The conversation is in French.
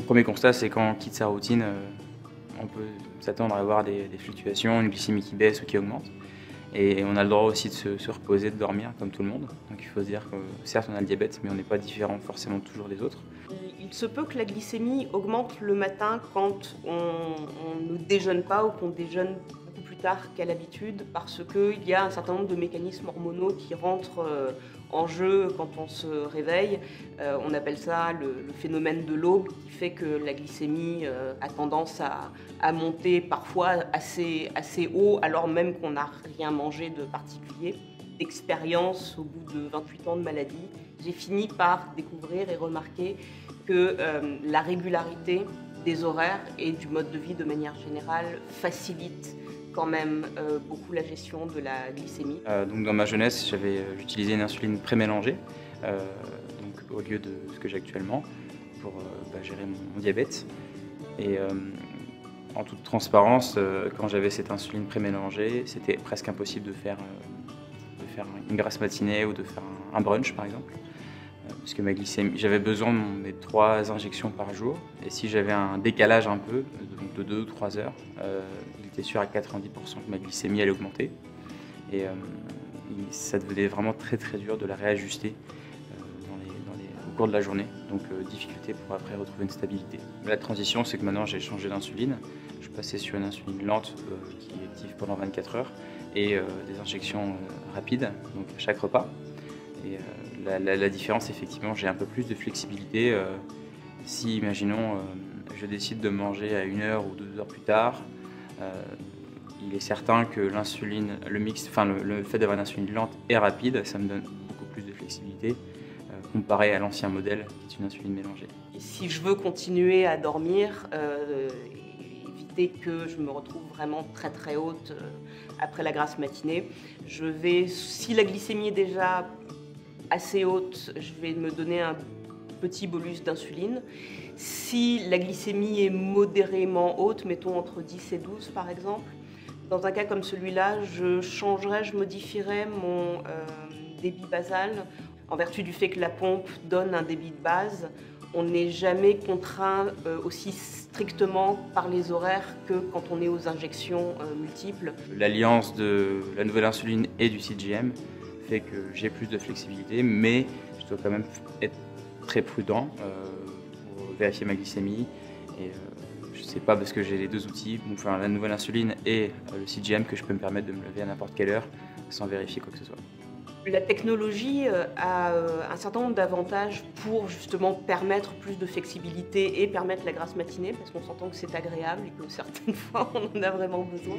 Premier constat, c'est quand on quitte sa routine, on peut s'attendre à avoir des fluctuations, une glycémie qui baisse ou qui augmente. Et on a le droit aussi de se reposer, de dormir, comme tout le monde. Donc il faut se dire que certes on a le diabète, mais on n'est pas différent forcément toujours des autres. Il se peut que la glycémie augmente le matin quand on ne déjeune pas ou qu'on déjeune beaucoup plus tard qu'à l'habitude, parce qu'il y a un certain nombre de mécanismes hormonaux qui rentrent en jeu quand on se réveille. On appelle ça le phénomène de l'aube, qui fait que la glycémie a tendance à monter parfois assez haut, alors même qu'on n'a rien mangé de particulier. D'expérience, au bout de 28 ans de maladie, j'ai fini par découvrir et remarquer que la régularité des horaires et du mode de vie de manière générale facilite quand même beaucoup la gestion de la glycémie. Donc dans ma jeunesse, j'utilisais une insuline prémélangée, donc au lieu de ce que j'ai actuellement, pour gérer mon diabète. Et en toute transparence, quand j'avais cette insuline prémélangée, c'était presque impossible de faire une grasse matinée ou de faire un brunch par exemple. Parce que ma glycémie, j'avais besoin de mes 3 injections par jour. Et si j'avais un décalage un peu, donc de 2 ou 3 heures, il était sûr à 90% que ma glycémie allait augmenter. Et ça devenait vraiment très dur de la réajuster au cours de la journée. Donc difficulté pour après retrouver une stabilité. La transition, c'est que maintenant j'ai changé d'insuline. Je passais sur une insuline lente qui est active pendant 24 heures et des injections rapides, donc à chaque repas. Et la différence, effectivement, j'ai un peu plus de flexibilité. Si, imaginons, je décide de manger à 1 heure ou 2 heures plus tard, il est certain que l'insuline, le fait d'avoir une insuline lente et rapide, ça me donne beaucoup plus de flexibilité comparé à l'ancien modèle qui est une insuline mélangée. Et si je veux continuer à dormir, éviter que je me retrouve vraiment très haute après la grasse matinée, si la glycémie est déjà assez haute, je vais me donner un petit bolus d'insuline. Si la glycémie est modérément haute, mettons entre 10 et 12 par exemple, dans un cas comme celui-là, je modifierais mon débit basal. En vertu du fait que la pompe donne un débit de base, on n'est jamais contraint aussi strictement par les horaires que quand on est aux injections multiples. L'alliance de la nouvelle insuline et du CGM fait que j'ai plus de flexibilité, mais je dois quand même être très prudent pour vérifier ma glycémie. Et je ne sais pas, parce que j'ai les 2 outils, enfin, la nouvelle insuline et le CGM, que je peux me permettre de me lever à n'importe quelle heure sans vérifier quoi que ce soit. La technologie a un certain nombre d'avantages pour justement permettre plus de flexibilité et permettre la grasse matinée, parce qu'on s'entend que c'est agréable et que certaines fois on en a vraiment besoin.